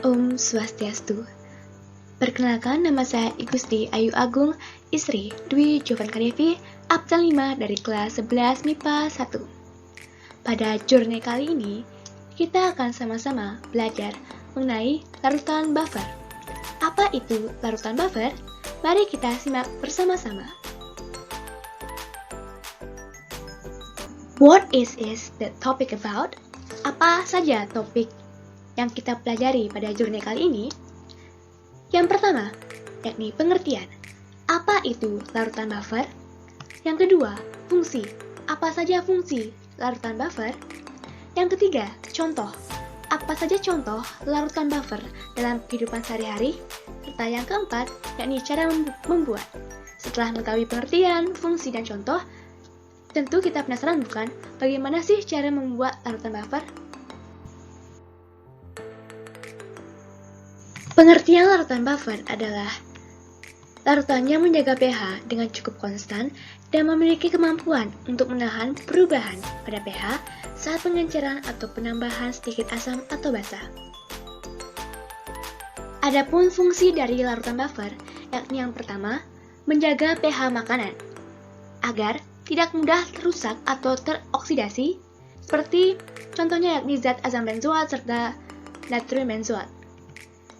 Om Swastiastu. Perkenalkan, nama saya Igusti Ayu Agung, istri Dwi Jovankadevi, Absen 5 dari kelas 11 MIPA 1. Pada jurnal kali ini, kita akan sama-sama belajar mengenai larutan buffer. Apa itu larutan buffer? Mari kita simak bersama-sama. What is the topic about? Apa saja topik yang kita pelajari pada jurnal kali ini? Yang pertama, yakni pengertian. Apa itu larutan buffer? Yang kedua, fungsi. Apa saja fungsi larutan buffer? Yang ketiga, contoh. Apa saja contoh larutan buffer dalam kehidupan sehari-hari? Serta yang keempat, yakni cara membuat. Setelah mengetahui pengertian, fungsi, dan contoh, tentu kita penasaran bukan? Bagaimana sih cara membuat larutan buffer? Pengertian larutan buffer adalah larutan yang menjaga pH dengan cukup konstan dan memiliki kemampuan untuk menahan perubahan pada pH saat pengenceran atau penambahan sedikit asam atau basa. Adapun fungsi dari larutan buffer, yakni yang pertama, menjaga pH makanan agar tidak mudah rusak atau teroksidasi, seperti contohnya yakni zat asam benzoat serta natrium benzoat.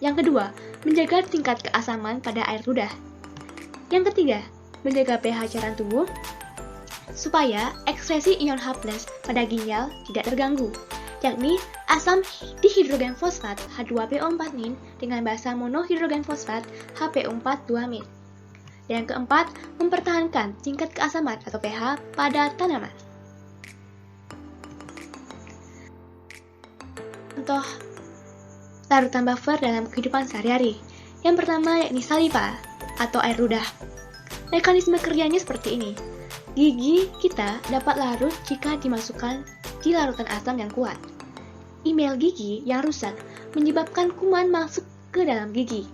Yang kedua, menjaga tingkat keasaman pada air ludah. Yang ketiga, menjaga pH cairan tubuh supaya ekskresi ion H+ pada ginjal tidak terganggu, yakni asam dihidrogen fosfat H2PO4- dengan basa monohidrogen fosfat HPO42-. Yang keempat, mempertahankan tingkat keasaman atau pH pada tanaman. Contoh larutan buffer dalam kehidupan sehari-hari. Yang pertama yakni saliva atau air ludah. Mekanisme kerjanya seperti ini. Gigi kita dapat larut jika dimasukkan di larutan asam yang kuat. Email gigi yang rusak menyebabkan kuman masuk ke dalam gigi.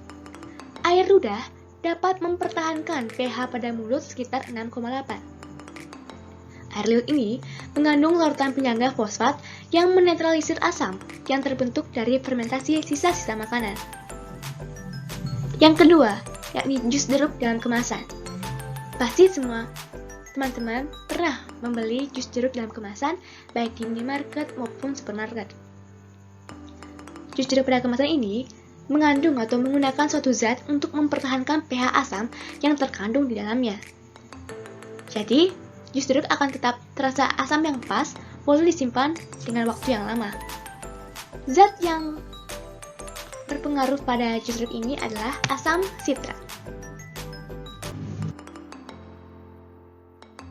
Air ludah dapat mempertahankan pH pada mulut sekitar 6,8. Air liur ini mengandung larutan penyangga fosfat yang menetralisir asam yang terbentuk dari fermentasi sisa-sisa makanan. Yang kedua, yakni jus jeruk dalam kemasan. Pasti semua teman-teman pernah membeli jus jeruk dalam kemasan baik di minimarket maupun supermarket. Jus jeruk pada kemasan ini mengandung atau menggunakan suatu zat untuk mempertahankan pH asam yang terkandung di dalamnya. Jadi, jus jeruk akan tetap terasa asam yang pas, boleh disimpan dengan waktu yang lama. Zat yang berpengaruh pada jus jeruk ini adalah asam sitrat.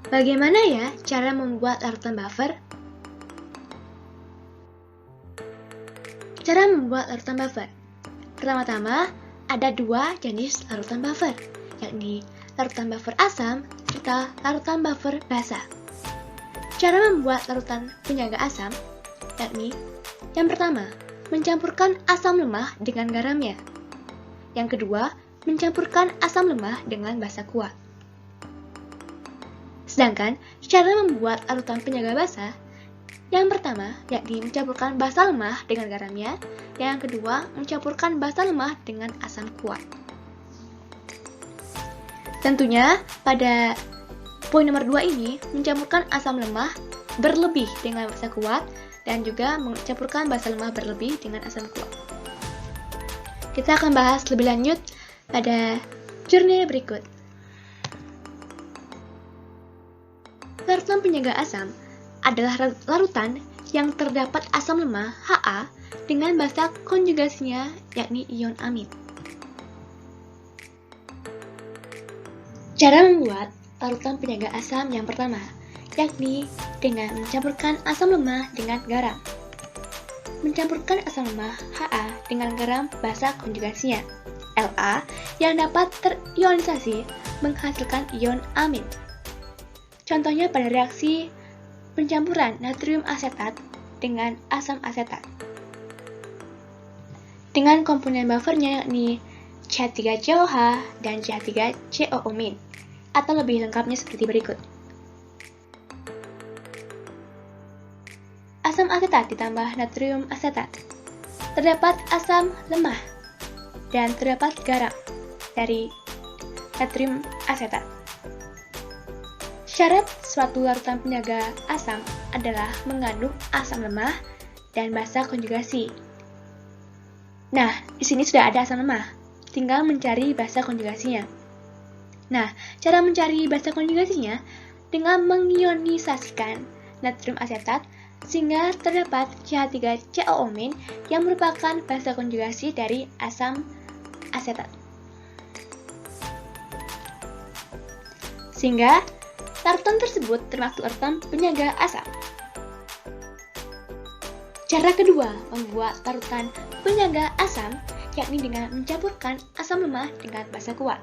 Bagaimana ya cara membuat larutan buffer? Cara membuat larutan buffer. Pertama-tama, ada dua jenis larutan buffer, yakni larutan buffer asam serta larutan buffer basa. Cara membuat larutan penyangga asam, yakni yang pertama, mencampurkan asam lemah dengan garamnya. Yang kedua, mencampurkan asam lemah dengan basa kuat. Sedangkan, cara membuat larutan penyangga basa, yang pertama, yakni mencampurkan basa lemah dengan garamnya. Yang kedua, mencampurkan basa lemah dengan asam kuat. Tentunya, pada poin nomor 2 ini, mencampurkan asam lemah berlebih dengan basa kuat dan juga mencampurkan basa lemah berlebih dengan asam kuat. Kita akan bahas lebih lanjut pada jurnal berikut. Larutan penyangga asam adalah larutan yang terdapat asam lemah Ha dengan basa konjugasinya yakni ion amin. Cara membuat larutan penyangga asam yang pertama, yakni dengan mencampurkan asam lemah dengan garam. Mencampurkan asam lemah Ha dengan garam basa konjugasinya La yang dapat terionisasi menghasilkan ion amin. Contohnya pada reaksi pencampuran natrium asetat dengan asam asetat. Dengan komponen buffernya yakni CH3COH dan CH3COO-. Atau lebih lengkapnya seperti berikut. Asam asetat ditambah natrium asetat. terdapat asam lemah dan terdapat garam dari natrium asetat. Syarat suatu larutan penjaga asam adalah mengandung asam lemah dan basa konjugasi. Nah, di sini sudah ada asam lemah, tinggal mencari basa konjugasinya. Nah, cara mencari basa konjugasinya dengan mengionisasikan natrium asetat sehingga terdapat CH3COO- yang merupakan basa konjugasi dari asam asetat. Sehingga larutan tersebut termasuk larutan penjaga asam. Cara kedua membuat larutan penjaga asam yakni dengan mencampurkan asam lemah dengan basa kuat.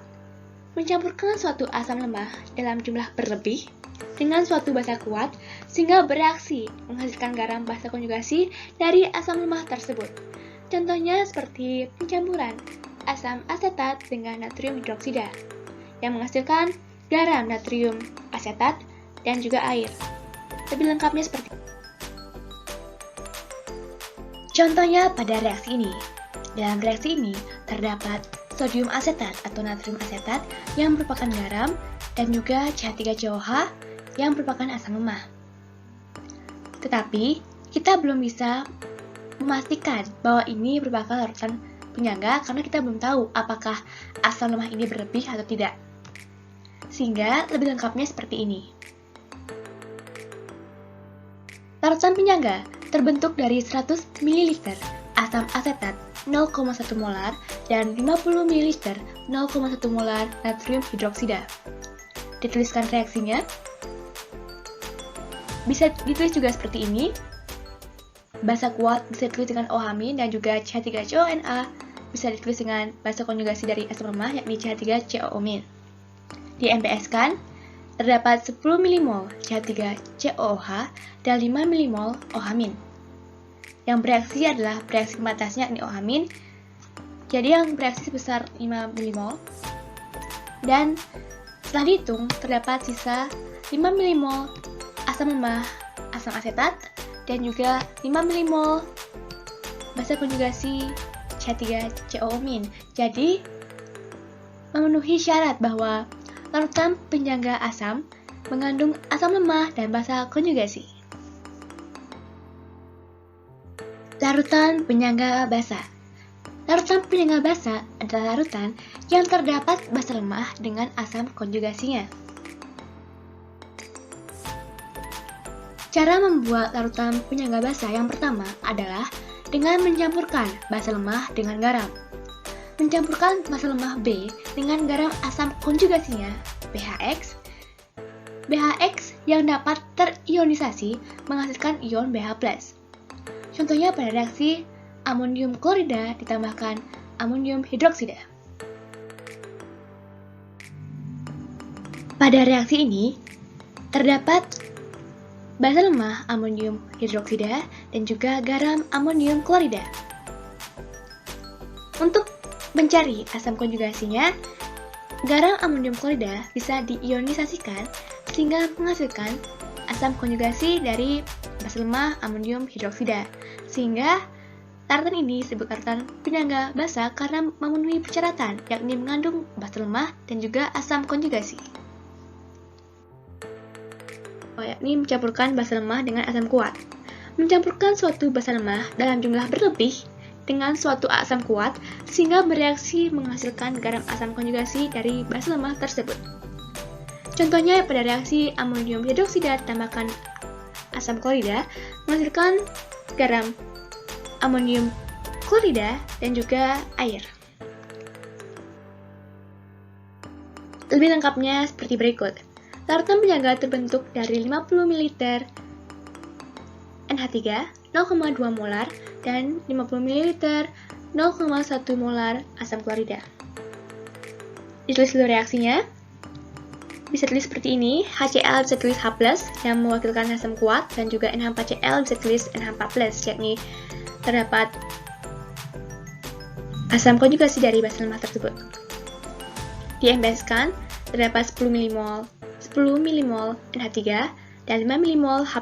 Mencampurkan suatu asam lemah dalam jumlah berlebih dengan suatu basa kuat sehingga bereaksi menghasilkan garam basa konjugasi dari asam lemah tersebut. Contohnya seperti pencampuran asam asetat dengan natrium hidroksida yang menghasilkan garam natrium asetat dan juga air. Lebih lengkapnya seperti ini. Contohnya pada reaksi ini. Dalam reaksi ini terdapat sodium asetat atau natrium asetat yang merupakan garam dan juga CH3COH yang merupakan asam lemah. Tetapi kita belum bisa memastikan bahwa ini merupakan larutan penjaga karena kita belum tahu apakah asam lemah ini berlebih atau tidak. Sehingga lebih lengkapnya seperti ini. Larutan penjaga terbentuk dari 100 ml asam asetat 0,1 molar dan 50 ml 0,1 molar natrium hidroksida. Dituliskan reaksinya. Bisa ditulis juga seperti ini. Basa kuat bisa ditulis dengan OH- dan juga CH3CONA bisa ditulis dengan basa konjugasi dari asam lemah yakni CH3COO-. Di MPS-kan terdapat 10 mmol CH3COOH dan 5 mmol OH-. Yang bereaksi adalah bereaksi pematasnya yakni OH-. Jadi yang bereaksi sebesar 5 mmol. Dan setelah dihitung terdapat sisa 5 mmol asam lemah asam asetat dan juga 5 mmol basa konjugasi CH3COO-. Jadi memenuhi syarat bahwa larutan penjaga asam mengandung asam lemah dan basa konjugasi. Larutan penjaga basa. Larutan penjaga basa adalah larutan yang terdapat basa lemah dengan asam konjugasinya. Cara membuat larutan penjaga basa yang pertama adalah dengan mencampurkan basa lemah dengan garam. Mencampurkan basa lemah B dengan garam asam konjugasinya BHX. BHX yang dapat terionisasi menghasilkan ion BH+. Contohnya pada reaksi amonium klorida ditambahkan amonium hidroksida. Pada reaksi ini terdapat basa lemah amonium hidroksida dan juga garam amonium klorida. Untuk mencari asam konjugasinya, garam amonium klorida bisa diionisasikan sehingga menghasilkan asam konjugasi dari basa lemah amonium hidroksida. Sehingga larutan ini disebut larutan penjaga basa karena memenuhi persyaratan yakni mengandung basa lemah dan juga asam konjugasi. Yakni mencampurkan basa lemah dengan asam kuat. Mencampurkan suatu basa lemah dalam jumlah berlebih dengan suatu asam kuat sehingga bereaksi menghasilkan garam asam konjugasi dari basa lemah tersebut. Contohnya pada reaksi amonium hidroksida tambahkan asam klorida menghasilkan garam amonium klorida dan juga air. Lebih lengkapnya seperti berikut. Larutan penjaga terbentuk dari 50 ml NH3 0,2 molar dan 50 ml 0,1 molar asam klorida. Ditulis dulu reaksinya. Bisa tulis seperti ini, HCl bisa tulis H+, yang mewakilkan asam kuat, dan juga NH4Cl bisa tulis NH4+, yakni terdapat asam konjugasi dari basa lemah tersebut. Di MPS-kan, terdapat 10 mmol NH3 dan 5 mmol H+.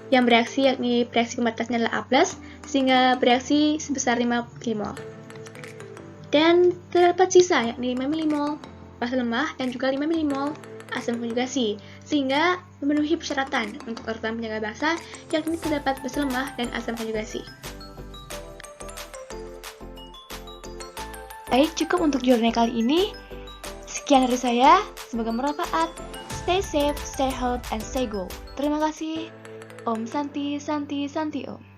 yang bereaksi yakni bereaksi pembatasnya adalah A+, sehingga bereaksi sebesar 5 milimol. Dan terdapat sisa yakni 5 milimol basa lemah dan juga 5 milimol asam konjugasi, sehingga memenuhi persyaratan untuk larutan penjaga basa yakni terdapat basa lemah dan asam konjugasi. Baik, cukup untuk jurnal kali ini. Sekian dari saya, semoga bermanfaat. Stay safe, stay healthy, and stay go. Terima kasih. Om Santi, Santi, Santi Om.